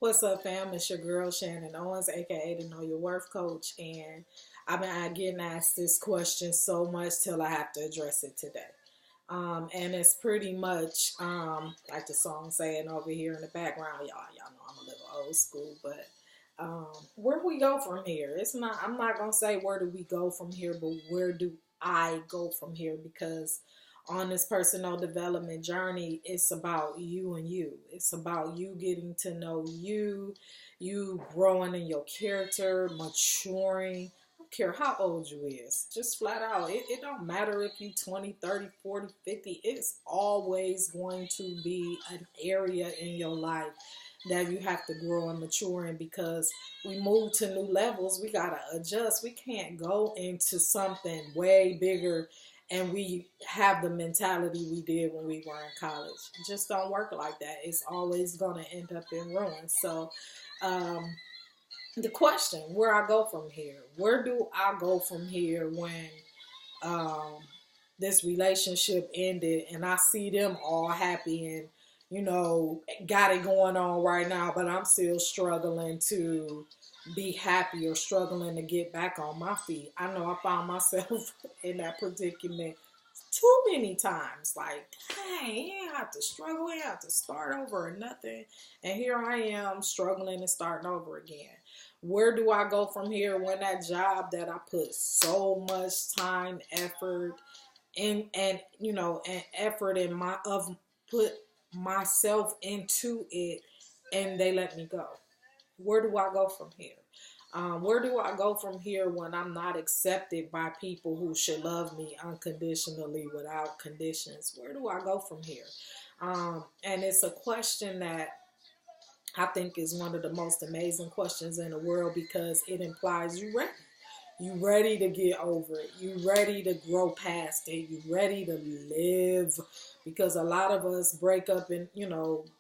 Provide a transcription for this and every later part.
What's up, fam? It's your girl Shannon Owens, aka the Know Your Worth Coach, and I've been getting asked this question so much till I have to address it today. And it's pretty much like the song saying over here in the background, y'all know I'm a little old school, but where do we go from here? It's not. I'm not gonna say where do we go from here, but where do I go from here? Because on this personal development journey, it's about you and you. It's about you getting to know you, you growing in your character, maturing. I don't care how old you is. Just flat out. It don't matter if you 20, 30, 40, 50. It's always going to be an area in your life that you have to grow and mature in because we move to new levels. We got to adjust. We can't go into something way bigger and we have the mentality we did when we were in college. It just don't work like that. It's always going to end up in ruin. So, the question, where I go from here? Where do I go from here when um, this relationship ended and I see them all happy and got it going on right now, but I'm still struggling to be happy or struggling to get back on my feet. I know I found myself in that predicament too many times. Like, dang, you have to struggle, you have to start over or nothing. And here I am struggling and starting over again. Where do I go from here when that job that I put so much time, effort, and effort in my of put myself into it and they let me go? Where do I go from here? Where do I go from here when I'm not accepted by people who should love me unconditionally without conditions? Where do I go from here? And it's a question that I think is one of the most amazing questions in the world because it implies you ready. You ready to get over it. You ready to grow past it. You ready to live. Because a lot of us break up and,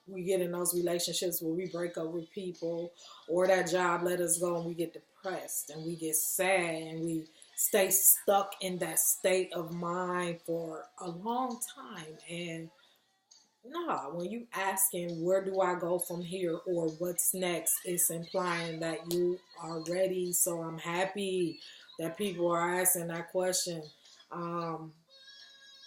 we get in those relationships where we break up with people or that job let us go and we get depressed and we get sad and we stay stuck in that state of mind for a long time. And no, when you asking where do I go from here or what's next, it's implying that you are ready. So I'm happy that people are asking that question. Um,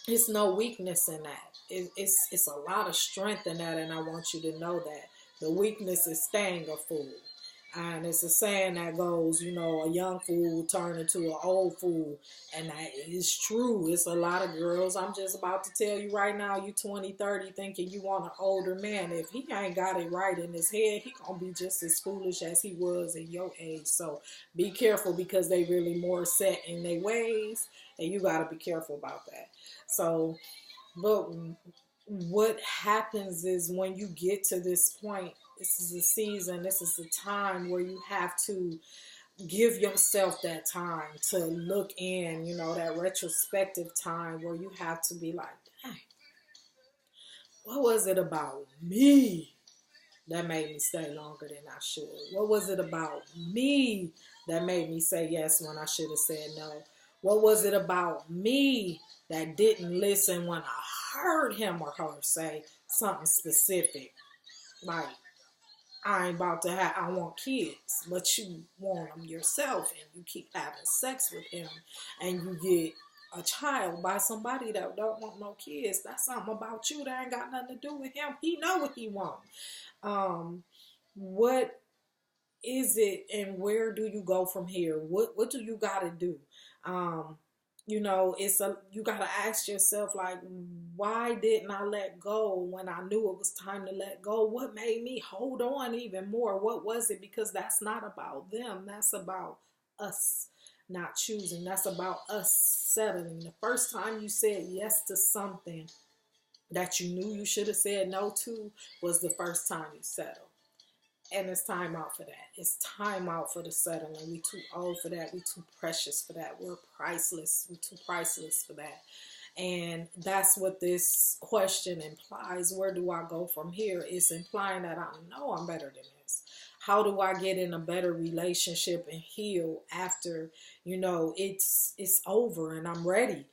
it's no weakness in that. It's a lot of strength in that, and I want you to know that the weakness is staying a fool. And it's a saying that goes, a young fool will turn into an old fool. And that is true. It's a lot of girls. I'm just about to tell you right now, you 20, 30, thinking you want an older man. If he ain't got it right in his head, he gonna be just as foolish as he was in your age. So be careful because they really more set in their ways. And you got to be careful about that. So, but what happens is when you get to this point, this is a season, this is the time where you have to give yourself that time to look in, that retrospective time where you have to be like, dang, what was it about me that made me stay longer than I should? What was it about me that made me say yes when I should have said no? What was it about me that didn't listen when I heard him or her say something specific? Like, I ain't about to have, I want kids, but you want them yourself and you keep having sex with him and you get a child by somebody that don't want no kids. That's something about you that ain't got nothing to do with him. He know what he want. What is it and where do you go from here? What do you got to do? You got to ask yourself, like, why didn't I let go when I knew it was time to let go? What made me hold on even more? What was it? Because that's not about them. That's about us not choosing. That's about us settling. The first time you said yes to something that you knew you should have said no to was the first time you settled. And it's time out for that. It's time out for the settling. We too old for that. We too precious for that. We're priceless. We too priceless for that. And that's what this question implies. Where do I go from here? It's implying that I know I'm better than this. How do I get in a better relationship and heal after, it's over and I'm ready?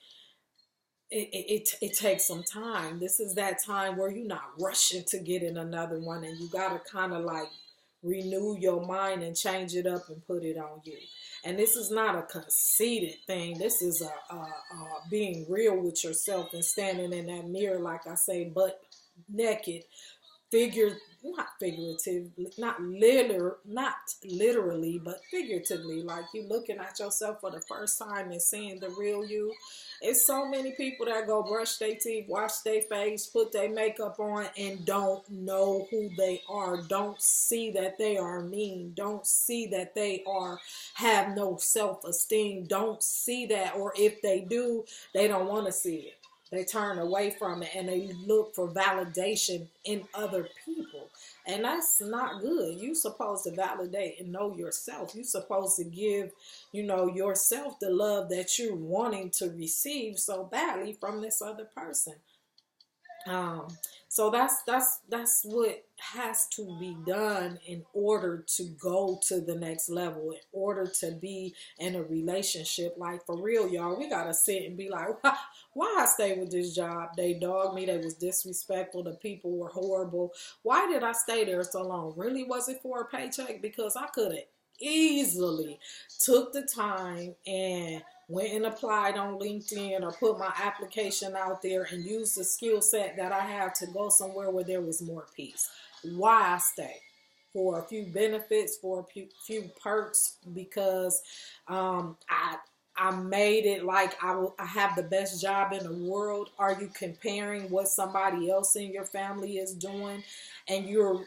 It takes some time. This is that time where you're not rushing to get in another one and you got to kind of like renew your mind and change it up and put it on you. And this is not a conceited thing. This is a being real with yourself and standing in that mirror, like I say, butt naked, figure not figuratively, not literally, but figuratively, like you looking at yourself for the first time and seeing the real you. It's so many people that go brush their teeth, wash their face, put their makeup on, and don't know who they are. Don't see that they are mean. Don't see that they are have no self-esteem. Don't see that, or if they do, they don't want to see it. They turn away from it and they look for validation in other people. And that's not good. You're supposed to validate and know yourself. You're supposed to give, yourself the love that you're wanting to receive so badly from this other person. Um, so that's what has to be done in order to go to the next level, in order to be in a relationship. Like for real, y'all, we gotta sit and be like, why I stay with this job? They dogged me, they was disrespectful, the people were horrible. Why did I stay there so long? Really, was it for a paycheck? Because I could have easily took the time and went and applied on LinkedIn or put my application out there and used the skill set that I have to go somewhere where there was more peace. Why I stay? For a few benefits, for a few perks, because I made it like I have the best job in the world. Are you comparing what somebody else in your family is doing, and you're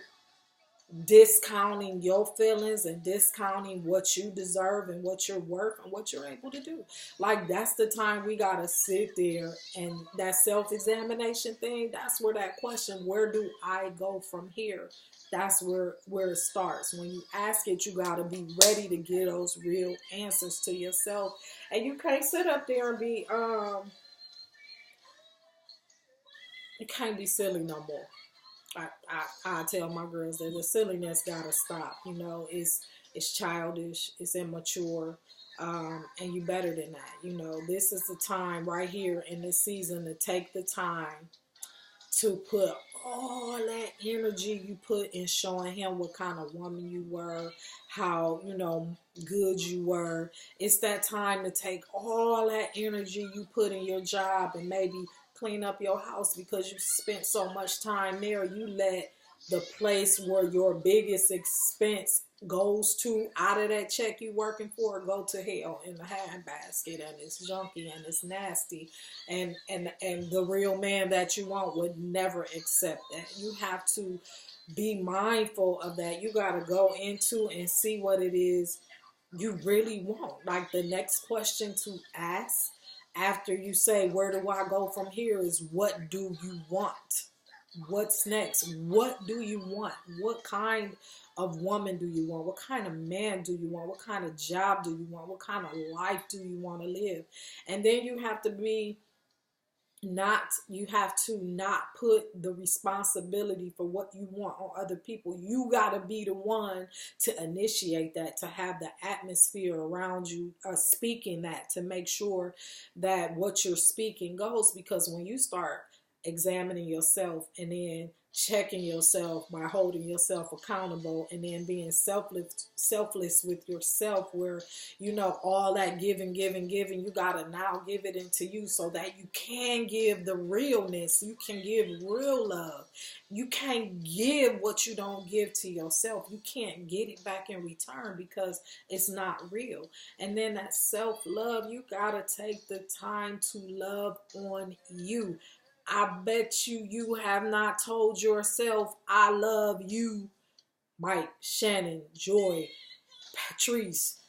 discounting your feelings and discounting what you deserve and what you're worth and what you're able to do? Like, that's the time we gotta sit there, and that self-examination thing, that's where that question, where do I go from here, that's where it starts. When you ask it, you gotta be ready to get those real answers to yourself. And you can't sit up there and be you can't be silly no more. I tell my girls that the silliness gotta stop. It's childish, it's immature, and you better than that. This is the time right here in this season to take the time to put all that energy you put in showing him what kind of woman you were, how, good you were. It's that time to take all that energy you put in your job and maybe clean up your house because you spent so much time there. You let the place where your biggest expense goes to out of that check you working for go to hell in the handbasket, and it's junky and it's nasty, and the real man that you want would never accept that. You have to be mindful of that. You got to go into and see what it is you really want. Like, the next question to ask after you say, where do I go from here, is what do you want? What's next? What do you want? What kind of woman do you want? What kind of man do you want? What kind of job do you want? What kind of life do you want to live? And then you have to not put the responsibility for what you want on other people. You got to be the one to initiate that, to have the atmosphere around you speaking that, to make sure that what you're speaking goes. Because when you start examining yourself and then checking yourself by holding yourself accountable, and then being selfless with yourself, where all that giving, you gotta now give it into you so that you can give the realness. You can give real love. You can't give what you don't give to yourself. You can't get it back in return because it's not real. And then that self-love, you gotta take the time to love on you. I bet you have not told yourself, I love you, Mike, Shannon, Joy, Patrice,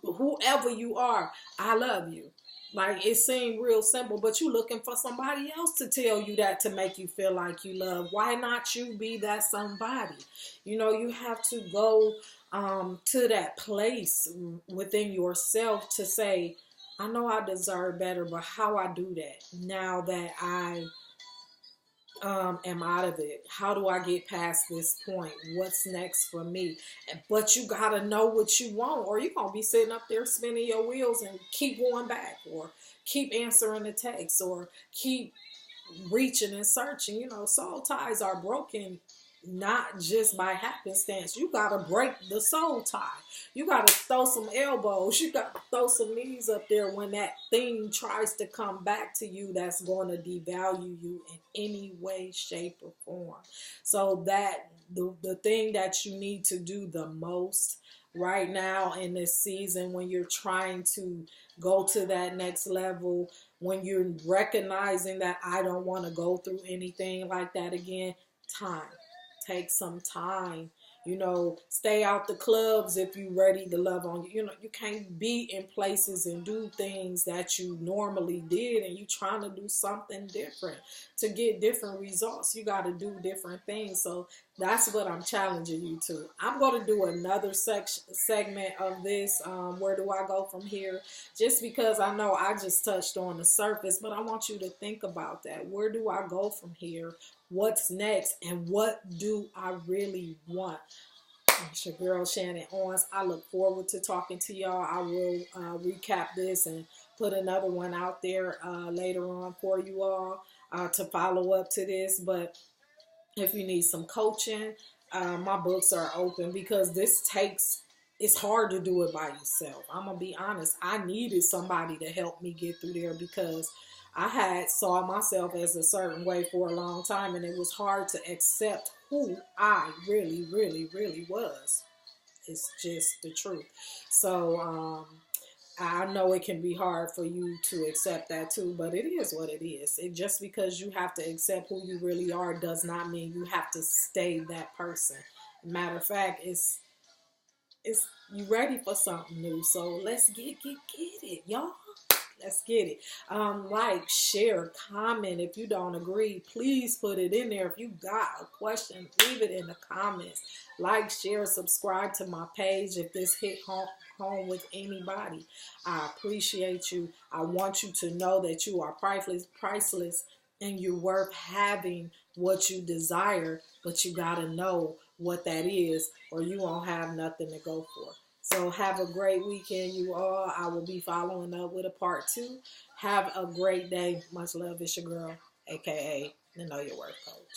whoever you are, I love you. Like, it seemed real simple, but you looking for somebody else to tell you that, to make you feel like you love. Why not you be that somebody? You have to go to that place within yourself to say, I know I deserve better, but how I do that now that I am out of it? How do I get past this point? What's next for me? But you gotta know what you want, or you're gonna be sitting up there spinning your wheels and keep going back, or keep answering the text, or keep reaching and searching. Soul ties are broken not just by happenstance. You got to break the soul tie. You got to throw some elbows. You got to throw some knees up there when that thing tries to come back to you that's going to devalue you in any way, shape, or form. So that the thing that you need to do the most right now in this season, when you're trying to go to that next level, when you're recognizing that I don't want to go through anything like that again, time. Take some time. Stay out the clubs if you're ready to love on you. You can't be in places and do things that you normally did, and you trying to do something different to get different results. You got to do different things. So that's what I'm challenging you to. I'm going to do another segment of this. Where do I go from here? Just because I know I just touched on the surface, but I want you to think about that. Where do I go from here? What's next, and what do I really want? It's your girl Shannon Owens. I look forward to talking to y'all. I will recap this and put another one out there later on for you all to follow up to this. But if you need some coaching, my books are open, because it's hard to do it by yourself. I'm going to be honest. I needed somebody to help me get through there, because I had saw myself as a certain way for a long time, and it was hard to accept who I really, really, really was. It's just the truth. So I know it can be hard for you to accept that too, but it is what it is. Just because you have to accept who you really are does not mean you have to stay that person. Matter of fact, it's you ready for something new. So let's get it, y'all. Let's get it. Like, share, comment. If you don't agree, please put it in there. If you got a question, leave it in the comments. Like, share, subscribe to my page if this hit home with anybody. I appreciate you. I want you to know that you are priceless, and you're worth having what you desire, but you got to know what that is, or you won't have nothing to go for. So have a great weekend, you all. I will be following up with a part 2. Have a great day. Much love. It's your girl, a.k.a. the Know Your Worth Coach.